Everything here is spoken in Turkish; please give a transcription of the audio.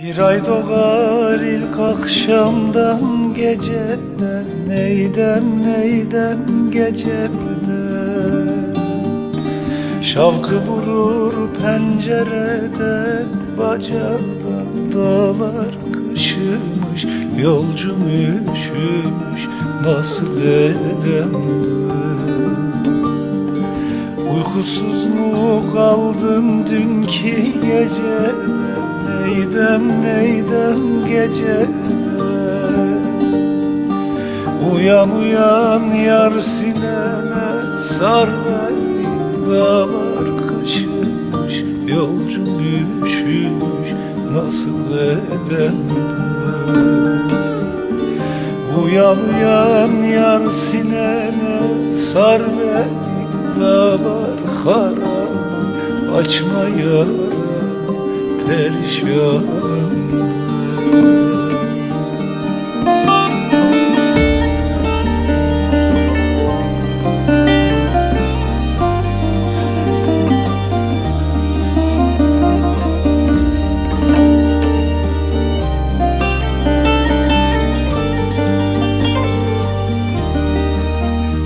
Bir ay doğar ilk akşamdan geceden, neyden geceden. Şavkı vurur pencereden, bacadan. Dağlar kışımış, yolcum üşümüş, nasıl edem? Uykusuz mu kaldın dünkü geceden? Neydem geceden. Uyan yar sinene, sar beni. Dağlar kışmış, yolcum üşümüş, nasıl edem? Uyan yar sinene, sar beni. Dağlar harap, açma yara, perişan.